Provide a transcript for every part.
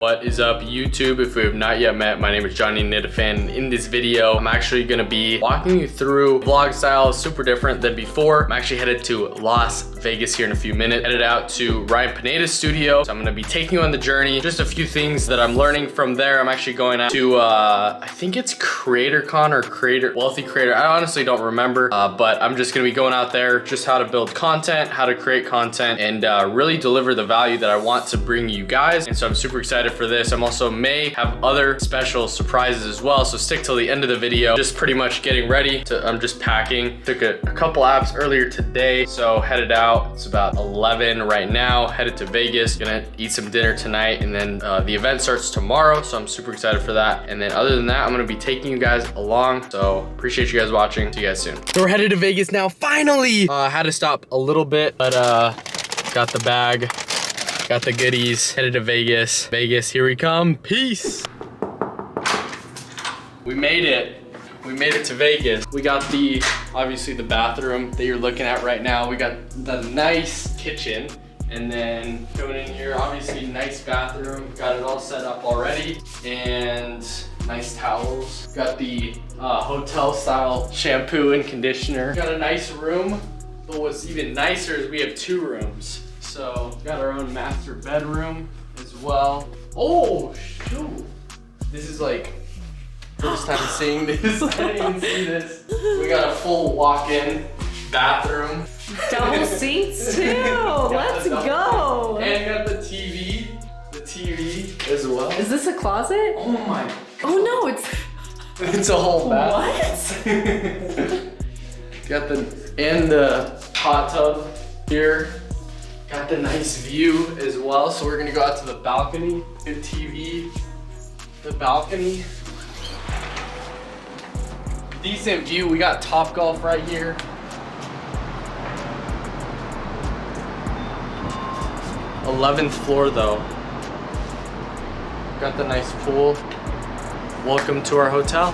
What is up, YouTube? If we have not yet met, my name is Johnny Nidafan. In this video, I'm actually gonna be walking you through vlog style, super different than before. I'm actually headed to Las Vegas here in a few minutes. Headed out to Ryan Pineda's studio. So I'm gonna be taking you on the journey. Just a few things that I'm learning from there. I'm actually going out to, I think it's CreatorCon or Wealthy Creator. I honestly don't remember, but I'm just gonna be going out there, just how to build content, how to create content, and really deliver the value that I want to bring you guys. And so I'm super excited for this. I'm also may have other special surprises as well, so stick till the end of the video. Just pretty much getting ready to, I'm just packing. Took a couple apps earlier today, so headed out. It's about 11 right now, headed to Vegas. Gonna eat some dinner tonight, and then the event starts tomorrow, so I'm super excited for that. And then other than that, I'm gonna be taking you guys along, so appreciate you guys watching. See you guys soon. So we're headed to Vegas now, finally! Had to stop a little bit, but got the bag. Got the goodies, headed to Vegas. Vegas, here we come, peace. We made it. We made it to Vegas. We got obviously the bathroom that you're looking at right now. We got the nice kitchen. And then going in here, obviously nice bathroom. Got it all set up already. And nice towels. Got the hotel style shampoo and conditioner. Got a nice room. But what's even nicer is we have 2 rooms. So, got our own master bedroom as well. Oh, shoot. This is like, first time seeing this. I didn't even see this. We got a full walk-in bathroom. Double seats too. Let's go. And got the TV as well. Is this a closet? Oh my. Oh no, it's a whole bath. What? Got the hot tub here. Got the nice view as well, so we're gonna go out to the balcony. Good TV, the balcony. Decent view, we got Topgolf right here. '11th floor though. Got the nice pool. Welcome to our hotel.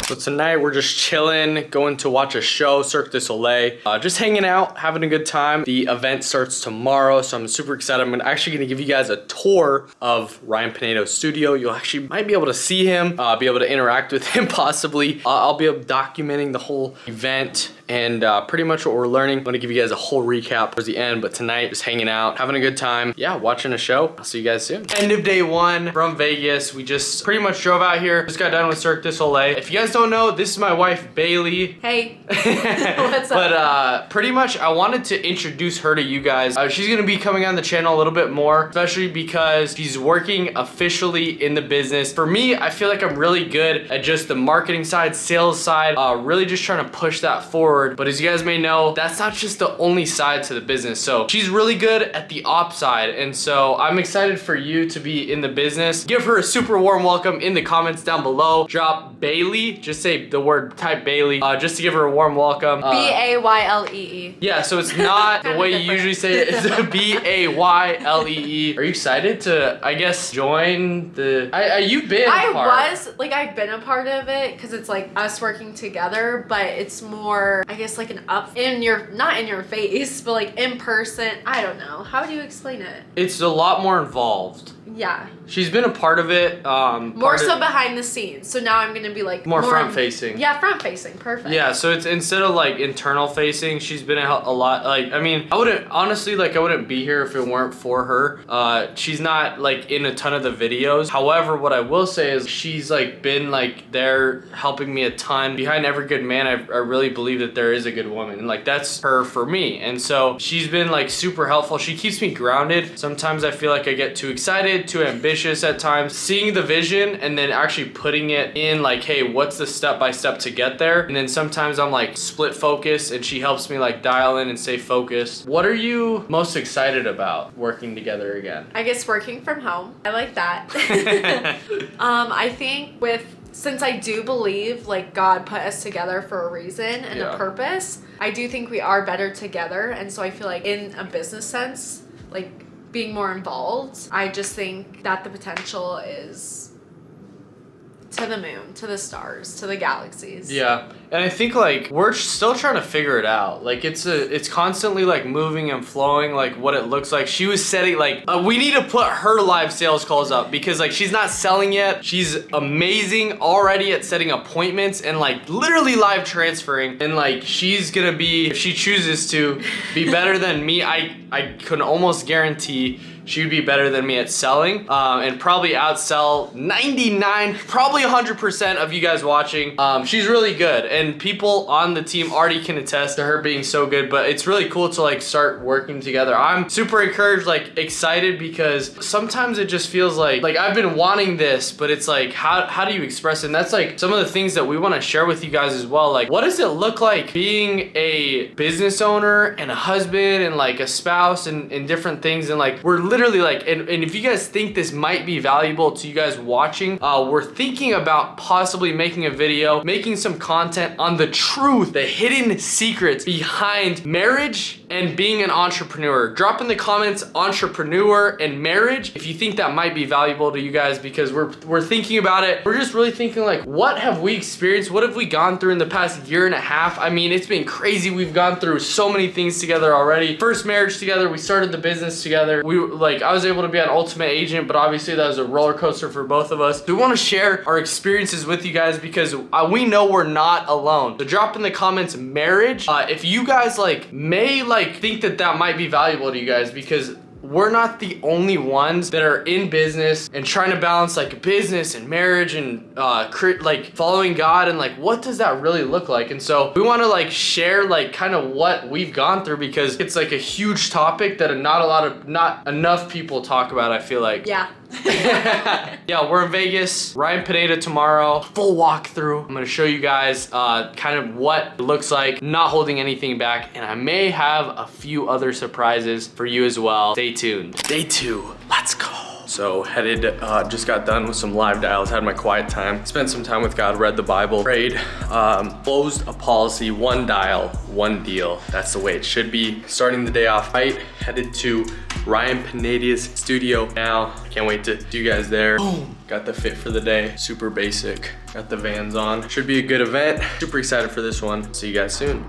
So tonight we're just chilling, going to watch a show, Cirque du Soleil. Just hanging out, having a good time. The event starts tomorrow, so I'm super excited. I'm actually gonna give you guys a tour of Ryan Pineda's studio. You'll actually might be able to see him, be able to interact with him possibly. I'll be documenting the whole event and pretty much what we're learning. I'm gonna give you guys a whole recap towards the end, but tonight just hanging out, having a good time. Yeah, watching a show. I'll see you guys soon. End of day 1 from Vegas. We just pretty much drove out here. Just got done with Cirque du Soleil. If you guys don't know, this is my wife, Bailey. Hey. What's up? But pretty much I wanted to introduce her to you guys. She's gonna be coming on the channel a little bit more, especially because she's working officially in the business. For me, I feel like I'm really good at just the marketing side, sales side, really just trying to push that forward. But as you guys may know, that's not just the only side to the business. So she's really good at the ops side. And so I'm excited for you to be in the business. Give her a super warm welcome in the comments down below. Drop Bailey, just say the word, type Bailey, just to give her a warm welcome. B-A-Y-L-E-E. Yeah, so it's not the way you usually say it. It's B-A-Y-L-E-E. Are you excited to, I guess, join the, you've been a part. I've been a part of it because it's like us working together, but it's more, I guess, like an not in your face, but like in person. I don't know. How do you explain it? It's a lot more involved. Yeah. She's been a part of it. More so behind the scenes. So now I'm gonna be like more front facing. Yeah, front facing. Perfect. Yeah, so it's instead of like internal facing, she's been a lot. Like, I mean, I wouldn't be here if it weren't for her. She's not like in a ton of the videos. However, what I will say is she's like been like there helping me a ton. Behind every good man, I really believe that there is a good woman, and like that's her for me. And so she's been like super helpful. She keeps me grounded. Sometimes I feel like I get too excited, too ambitious at times. Seeing the vision and then actually putting it in like, hey, what's the step-by-step to get there? And then sometimes I'm like split focus and she helps me like dial in and stay focused. What are you most excited about working together again? I guess working from home. I like that. I think since I do believe like God put us together for a reason and a purpose, I do think we are better together. And so I feel like in a business sense, like being more involved, I just think that the potential is to the moon, to the stars, to the galaxies. Yeah. And I think like we're still trying to figure it out. Like it's constantly like moving and flowing, like what it looks like. She was setting like we need to put her live sales calls up because like she's not selling yet. She's amazing already at setting appointments and like literally live transferring. And like she's gonna be, if she chooses to, be better than me. I can almost guarantee she would be better than me at selling and probably outsell 99, probably 100% of you guys watching. She's really good and people on the team already can attest to her being so good, but it's really cool to like start working together. I'm super encouraged, like excited, because sometimes it just feels like I've been wanting this, but it's like, how do you express it? And that's like some of the things that we want to share with you guys as well. Like, what does it look like being a business owner and a husband and like a spouse and different things? And like, we're literally like, and if you guys think this might be valuable to you guys watching, we're thinking about possibly making a video, making some content on the truth, the hidden secrets behind marriage and being an entrepreneur. Drop in the comments entrepreneur and marriage if you think that might be valuable to you guys, because we're thinking about it. We're just really thinking like, what have we experienced? What have we gone through in the past year and a half? I mean, it's been crazy. We've gone through so many things together already. First marriage together, we started the business together. I was able to be an ultimate agent, but obviously that was a roller coaster for both of us. We want to share our experiences with you guys because we know we're not alone. So drop in the comments marriage if you guys like may like think that might be valuable to you guys, because we're not the only ones that are in business and trying to balance like business and marriage and like following God, and like what does that really look like? And so we want to like share like kind of what we've gone through, because it's like a huge topic that not enough people talk about, I feel like. Yeah. Yeah, we're in Vegas, Ryan Pineda tomorrow, full walkthrough. I'm gonna show you guys kind of what it looks like, not holding anything back, and I may have a few other surprises for you as well. Stay tuned. Day 2, let's go. So headed, just got done with some live dials, had my quiet time, spent some time with God, read the Bible, prayed, closed a policy, 1 dial, 1 deal. That's the way it should be. Starting the day off right, headed to Ryan Pineda's studio now. Can't wait to see you guys there. Boom. Got the fit for the day, super basic. Got the Vans on. Should be a good event. Super excited for this one. See you guys soon.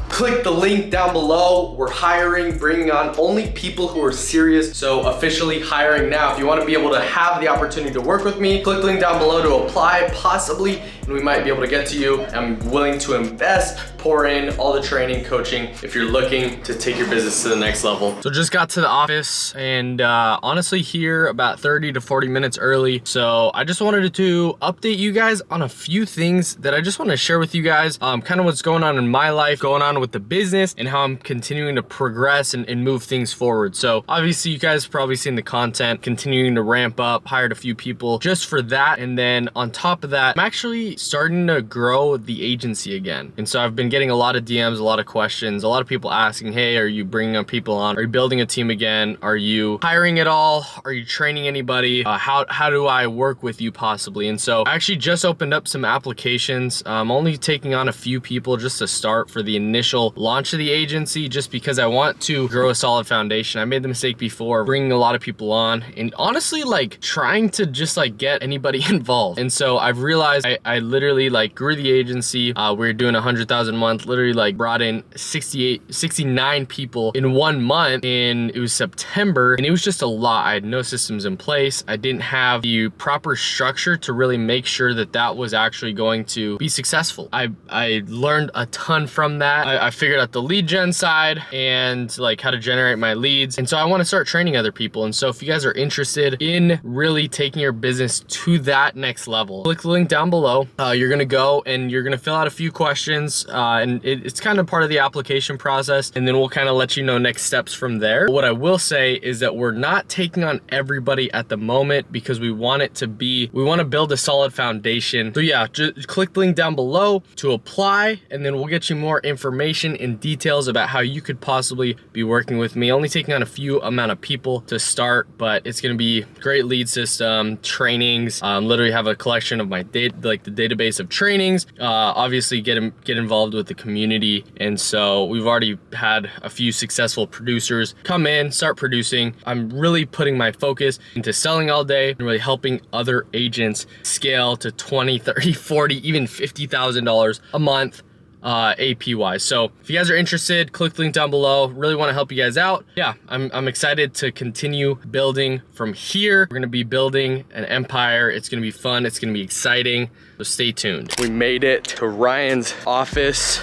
Click the link down below. We're hiring, bringing on only people who are serious. So officially hiring now. If you want to be able to have the opportunity to work with me, click the link down below to apply, possibly, and we might be able to get to you. I'm willing to invest, pour in all the training, coaching, if you're looking to take your business to the next level. So just got to the office and honestly here about 30 to 40 minutes early. So I just wanted to update you guys on a few things that I just want to share with you guys. Kind of what's going on in my life, going on with the business, and how I'm continuing to progress and move things forward. So obviously you guys have probably seen the content, continuing to ramp up, hired a few people just for that. And then on top of that, I'm actually starting to grow the agency again. And so I've been getting a lot of DMs, a lot of questions, a lot of people asking, hey, are you bringing up people on? Are you building a team again? Are you hiring at all? Are you training anybody? How do I work with you possibly? And so I actually just opened up some applications. I'm only taking on a few people just to start for the initial launch of the agency, just because I want to grow a solid foundation. I made the mistake before bringing a lot of people on and honestly like trying to just like get anybody involved. And so I've realized I literally like grew the agency. We were doing 100,000 a month, literally like brought in 69 people in 1 month, and it was September, and it was just a lot. I had no systems in place. I didn't have the proper structure to really make sure that was actually going to be successful. I learned a ton from that. I figured out the lead gen side and like how to generate my leads. And so I want to start training other people. And so if you guys are interested in really taking your business to that next level, click the link down below. You're going to go and you're going to fill out a few questions and it's kind of part of the application process. And then we'll kind of let you know next steps from there. What I will say is that we're not taking on everybody at the moment because we want to build a solid foundation. So yeah, just click the link down below to apply, and then we'll get you more information information and details about how you could possibly be working with me. Only taking on a few amount of people to start, but it's gonna be great lead system, trainings, literally have a collection of my the database of trainings, obviously get involved with the community. And so we've already had a few successful producers come in, start producing. I'm really putting my focus into selling all day and really helping other agents scale to 20, 30, 40, even $50,000 a month AP-wise. So if you guys are interested, click the link down below. Really want to help you guys out. Yeah, I'm excited to continue building from here. We're gonna be building an empire. It's gonna be fun. It's gonna be exciting. So stay tuned. We made it to Ryan's office.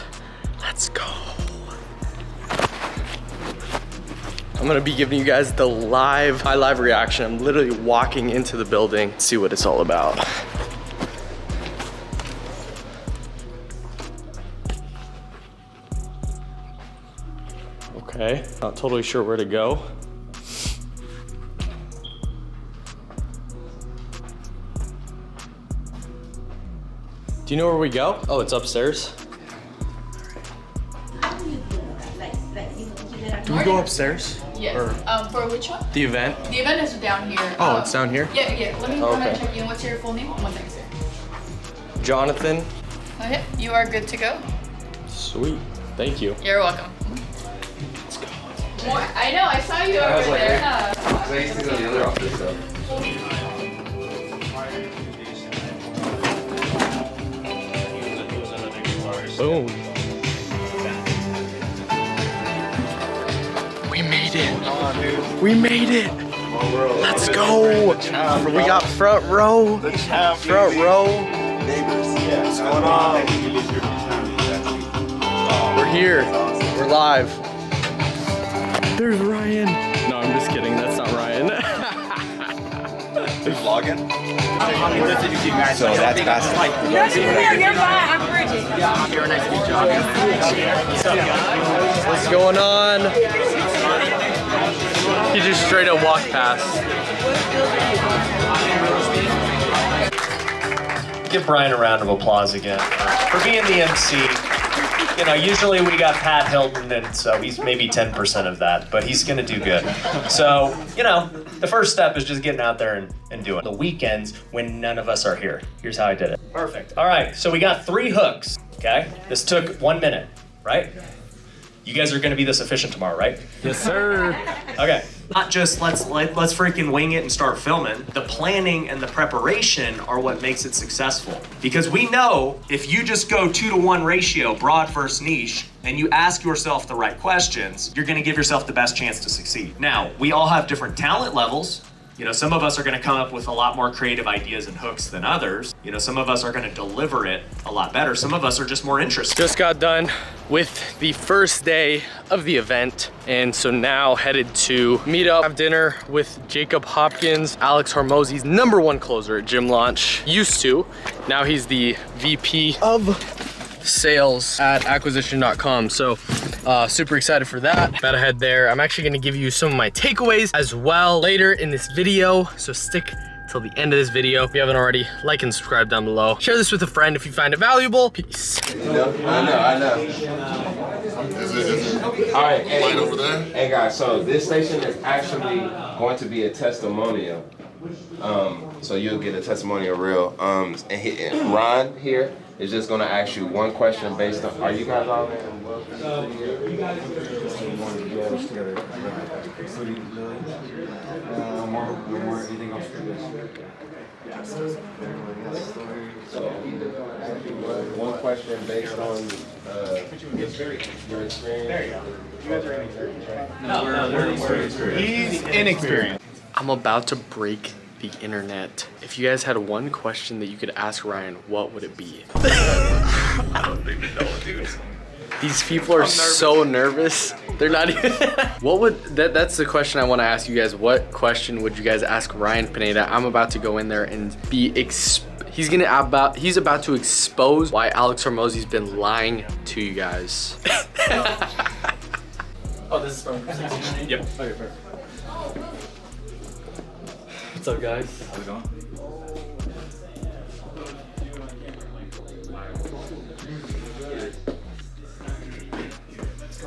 Let's go. I'm gonna be giving you guys the my live reaction. I'm literally walking into the building to see what it's all about. Okay, not totally sure where to go. Do you know where we go? Oh, it's upstairs. Do we go upstairs? Yes. For which one? The event? The event is down here. Oh, it's down here? Yeah. Let me go ahead and check in. What's your full name? 1 second, sir. Jonathan. Okay, you are good to go. Sweet, thank you. You're welcome. Let's go. I know, I saw you over there. I used to go to the other office though. Boom. We made it. We made it. Let's go. We got front row. Front row. What's going on? We're here. We're live. There's Ryan. No, I'm just kidding. That's not Ryan. You vlogging? So that's fast. You're fine. I'm Bridget. You're nice to meet you. What's going on? He just straight up walked past. Give Brian a round of applause again for being the MC. You know, usually we got Pat Hilton, and so he's maybe 10% of that, but he's gonna do good. So, you know, the first step is just getting out there and doing it. The weekends when none of us are here. Here's how I did it. Perfect. All right, so we got 3 hooks, okay? This took 1 minute, right? You guys are gonna be this efficient tomorrow, right? Yes, sir. Okay. Not just let's freaking wing it and start filming. The planning and the preparation are what makes it successful. Because we know if you just go 2-to-1 ratio, broad versus niche, and you ask yourself the right questions, you're gonna give yourself the best chance to succeed. Now, we all have different talent levels. You know, some of us are gonna come up with a lot more creative ideas and hooks than others. You know, some of us are gonna deliver it a lot better. Some of us are just more interested. Just got done with the first day of the event, and so now headed to meet up, have dinner with Jacob Hopkins, Alex Hormozi's #1 closer at Gym Launch. Used to, now he's the VP of sales at acquisition.com. So super excited for that. About to head there. I'm actually gonna give you some of my takeaways as well later in this video, so stick till the end of this video. If you haven't already, like and subscribe down below. Share this with a friend if you find it valuable. Peace. I know. Is it All right, right over there? Hey guys, so this station is actually going to be a testimonial. So you'll get a testimonial reel. And Ron here is just gonna ask you one question based on, are you guys all in? One question based on your experience. There you go. You guys are inexperienced, right? He's inexperienced. I'm about to break the internet. If you guys had one question that you could ask Ryan, what would it be? I don't even know, dude. These people are so nervous. They're not even. What would that's the question I want to ask you guys. What question would you guys ask Ryan Pineda? I'm about to go in there and be he's about to expose why Alex Hormozi's been lying to you guys. Oh, this is from. Yep. Okay, perfect. What's up, guys? How's it going?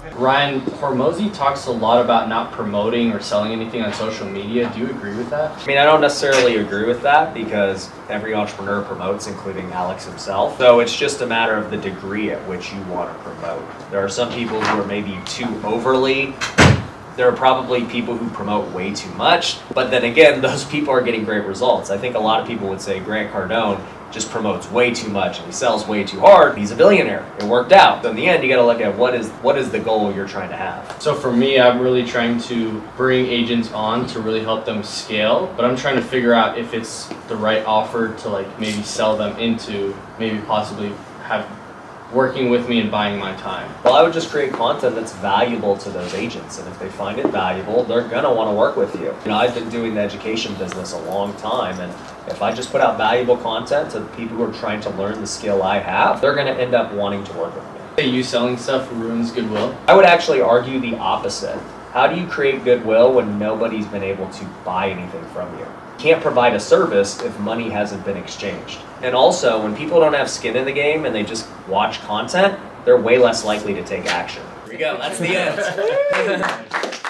Ryan, Hormozi talks a lot about not promoting or selling anything on social media. Do you agree with that? I mean, I don't necessarily agree with that because every entrepreneur promotes, including Alex himself. So it's just a matter of the degree at which you want to promote. There are some people who are maybe too overly. There are probably people who promote way too much. But then again, those people are getting great results. I think a lot of people would say Grant Cardone just promotes way too much and he sells way too hard. He's a billionaire. It worked out. So in the end, you got to look at what is the goal you're trying to have. So for me, I'm really trying to bring agents on to really help them scale, but I'm trying to figure out if it's the right offer to like maybe sell them into, maybe possibly have working with me and buying my time. Well, I would just create content that's valuable to those agents, and if they find it valuable, they're gonna want to work with you. You know, I've been doing the education business a long time, and if I just put out valuable content to people who are trying to learn the skill I have, they're gonna end up wanting to work with me. Say you selling stuff ruins goodwill? I would actually argue the opposite. How do you create goodwill when nobody's been able to buy anything from you? You can't provide a service if money hasn't been exchanged. And also, when people don't have skin in the game and they just watch content, they're way less likely to take action. Here we go, that's the end.